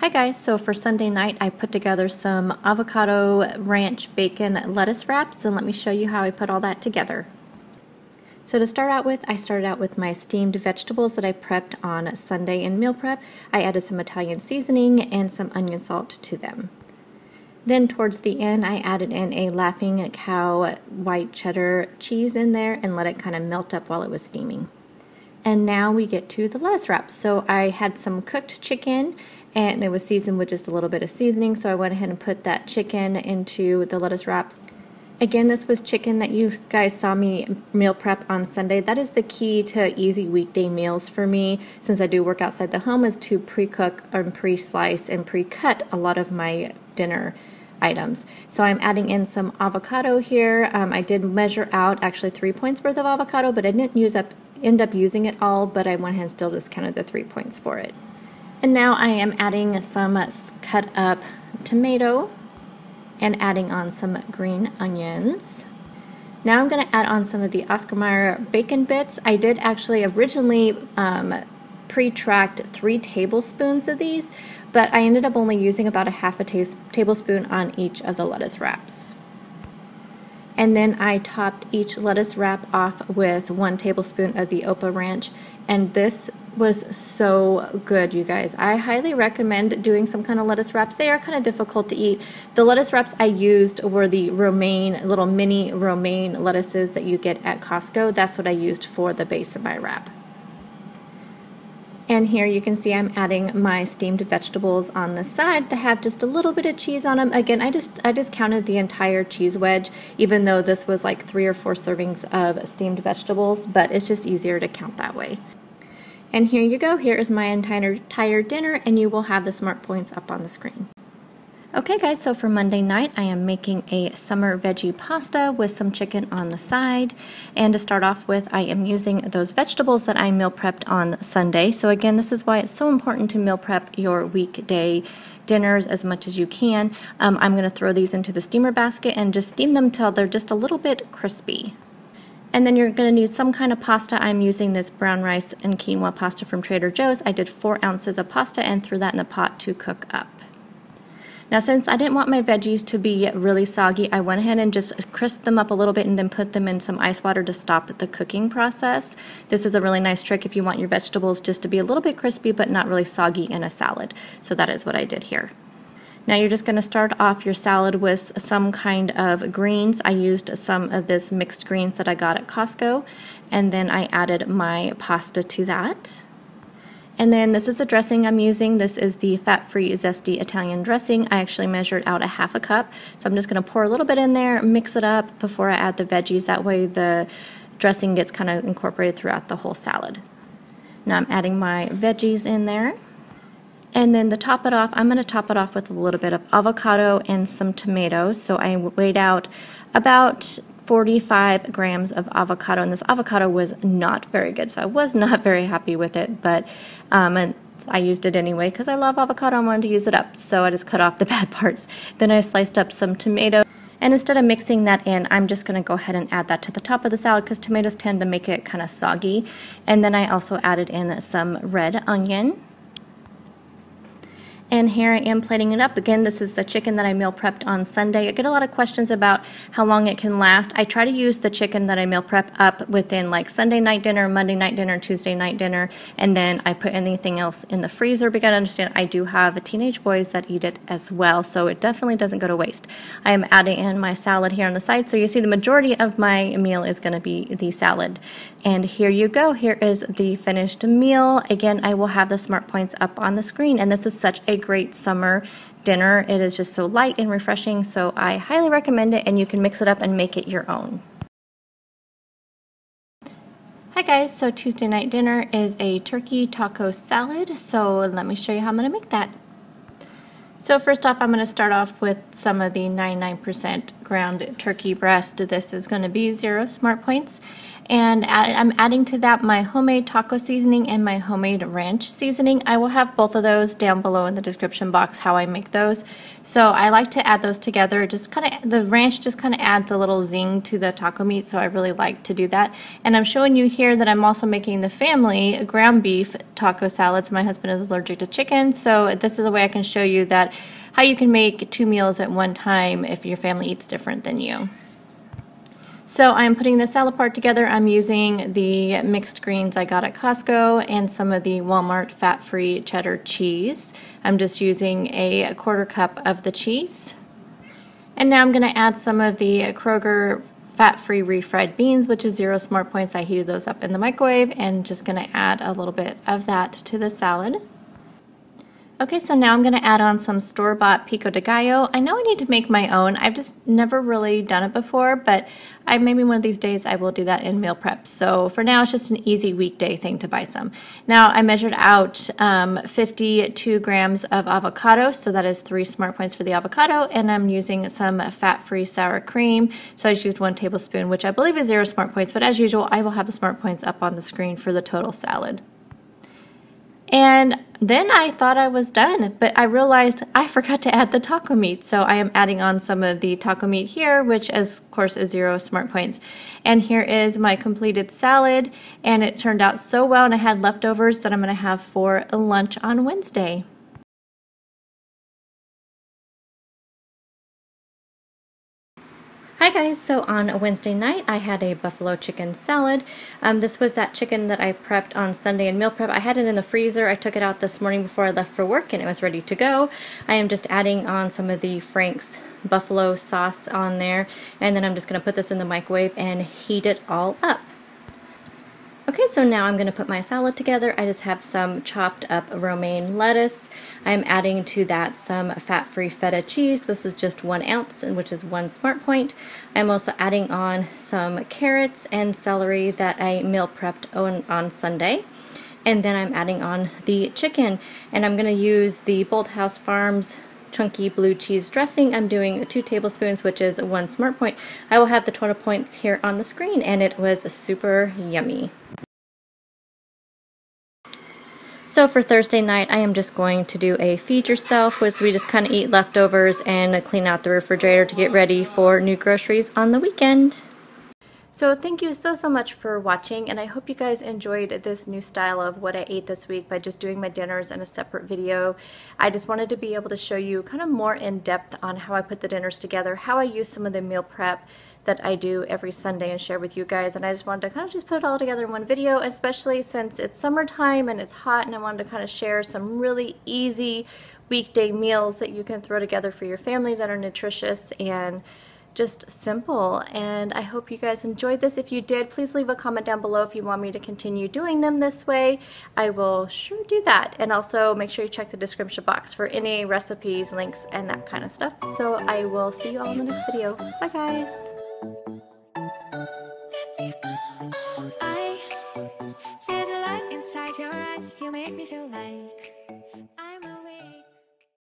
Hi guys, so for Sunday night I put together some avocado ranch bacon lettuce wraps, and let me show you how I put all that together. So to start out with, I started out with my steamed vegetables that I prepped on Sunday in meal prep. I added some Italian seasoning and some onion salt to them. Then towards the end I added in a Laughing Cow white cheddar cheese in there and let it kind of melt up while it was steaming. And now we get to the lettuce wraps. So I had some cooked chicken and it was seasoned with just a little bit of seasoning, so I went ahead and put that chicken into the lettuce wraps. Again, this was chicken that you guys saw me meal prep on Sunday. That is the key to easy weekday meals for me, since I do work outside the home, is to pre-cook and pre-slice and pre-cut a lot of my dinner items. So I'm adding in some avocado here. I did measure out actually 3 points worth of avocado, but I didn't end up using it all, but I went ahead and still just counted the 3 points for it. And now I am adding some cut up tomato and adding on some green onions. Now I'm going to add on some of the Oscar Mayer bacon bits. I did actually originally pre-tracked 3 tablespoons of these, but I ended up only using about a half a tablespoon on each of the lettuce wraps. And then I topped each lettuce wrap off with 1 tablespoon of the Opa Ranch, and this was so good, you guys. I highly recommend doing some kind of lettuce wraps. They are kind of difficult to eat. The lettuce wraps I used were the romaine, little mini romaine lettuces that you get at Costco. That's what I used for the base of my wrap. And here you can see I'm adding my steamed vegetables on the side that have just a little bit of cheese on them. Again, I just counted the entire cheese wedge, even though this was like 3 or 4 servings of steamed vegetables, but it's just easier to count that way. And here you go. Here is my entire dinner, and you will have the smart points up on the screen. Okay guys, so for Monday night I am making a summer veggie pasta with some chicken on the side. And to start off with, I am using those vegetables that I meal prepped on Sunday. So again, this is why it's so important to meal prep your weekday dinners as much as you can. I'm going to throw these into the steamer basket and just steam them till they're just a little bit crispy. And then you're going to need some kind of pasta. I'm using this brown rice and quinoa pasta from Trader Joe's. I did 4 ounces of pasta and threw that in the pot to cook up. Now, since I didn't want my veggies to be really soggy, I went ahead and just crisped them up a little bit and then put them in some ice water to stop the cooking process. This is a really nice trick if you want your vegetables just to be a little bit crispy but not really soggy in a salad. So that is what I did here. Now you're just going to start off your salad with some kind of greens. I used some of this mixed greens that I got at Costco, and then I added my pasta to that. And then this is the dressing I'm using. This is the fat-free zesty Italian dressing. I actually measured out a half a cup, so I'm just going to pour a little bit in there, mix it up before I add the veggies. That way the dressing gets kind of incorporated throughout the whole salad. Now I'm adding my veggies in there. And then to top it off, I'm going to top it off with a little bit of avocado and some tomatoes. So I weighed out about 45 grams of avocado, and this avocado was not very good, so I was not very happy with it, but and I used it anyway because I love avocado and wanted to use it up, so I just cut off the bad parts. Then I sliced up some tomato, and instead of mixing that in, I'm just going to go ahead and add that to the top of the salad because tomatoes tend to make it kind of soggy. And then I also added in some red onion. And here I am plating it up. Again, this is the chicken that I meal prepped on Sunday. I get a lot of questions about how long it can last. I try to use the chicken that I meal prep up within like Sunday night dinner, Monday night dinner, Tuesday night dinner, and then I put anything else in the freezer. But you gotta understand, I do have teenage boys that eat it as well, so it definitely doesn't go to waste. I am adding in my salad here on the side, so you see the majority of my meal is gonna be the salad. And here you go. Here is the finished meal. Again, I will have the smart points up on the screen, and this is such a great summer dinner. It is just so light and refreshing, so I highly recommend it, and you can mix it up and make it your own. Hi guys, so Tuesday night dinner is a turkey taco salad, so let me show you how I'm going to make that. So first off, I'm going to start off with some of the 99% ground turkey breast. This is going to be 0 smart points. And I'm adding to that my homemade taco seasoning and my homemade ranch seasoning. I will have both of those down below in the description box how I make those. So I like to add those together. Just kind of, the ranch just kind of adds a little zing to the taco meat, so I really like to do that. And I'm showing you here that I'm also making the family ground beef taco salads. My husband is allergic to chicken, so this is a way I can show you that how you can make 2 meals at one time if your family eats different than you. So I'm putting the salad part together. I'm using the mixed greens I got at Costco and some of the Walmart fat-free cheddar cheese. I'm just using a 1/4 cup of the cheese. And now I'm going to add some of the Kroger fat-free refried beans, which is 0 smart points. I heated those up in the microwave, and just going to add a little bit of that to the salad. Okay, so now I'm going to add on some store-bought pico de gallo. I know I need to make my own. I've just never really done it before, but maybe one of these days I will do that in meal prep. So for now, it's just an easy weekday thing to buy some. Now, I measured out 52 grams of avocado, so that is 3 smart points for the avocado, and I'm using some fat-free sour cream. So I just used 1 tablespoon, which I believe is 0 smart points, but as usual, I will have the smart points up on the screen for the total salad. And then I thought I was done, but I realized I forgot to add the taco meat. So I am adding on some of the taco meat here, which of course is 0 smart points. And here is my completed salad, and it turned out so well, and I had leftovers that I'm going to have for lunch on Wednesday. Hi guys, so on Wednesday night I had a buffalo chicken salad. This was that chicken that I prepped on Sunday in meal prep. I had it in the freezer. I took it out this morning before I left for work and it was ready to go. I am just adding on some of the Frank's buffalo sauce on there, and then I'm just going to put this in the microwave and heat it all up. Okay, so now I'm going to put my salad together. I just have some chopped up romaine lettuce. I'm adding to that some fat-free feta cheese. This is just 1 ounce, which is 1 smart point. I'm also adding on some carrots and celery that I meal prepped on Sunday. And then I'm adding on the chicken. And I'm going to use the Bolthouse Farms chunky blue cheese dressing. I'm doing 2 tablespoons, which is 1 smart point. I will have the total points here on the screen, and it was super yummy. So for Thursday night, I am just going to do a feed yourself, which we just kind of eat leftovers and clean out the refrigerator to get ready for new groceries on the weekend. So thank you so much for watching, and I hope you guys enjoyed this new style of what I ate this week by just doing my dinners in a separate video. I just wanted to be able to show you kind of more in depth on how I put the dinners together, how I use some of the meal prep that I do every Sunday and share with you guys, and I just wanted to kind of just put it all together in one video, especially since it's summertime and it's hot, and I wanted to kind of share some really easy weekday meals that you can throw together for your family that are nutritious and just simple. And I hope you guys enjoyed this. If you did, please leave a comment down below if you want me to continue doing them this way. I will sure do that. And also make sure you check the description box for any recipes, links, and that kind of stuff. So I will see you all in the next video. Bye guys. I see the light inside your eyes. You make me feel like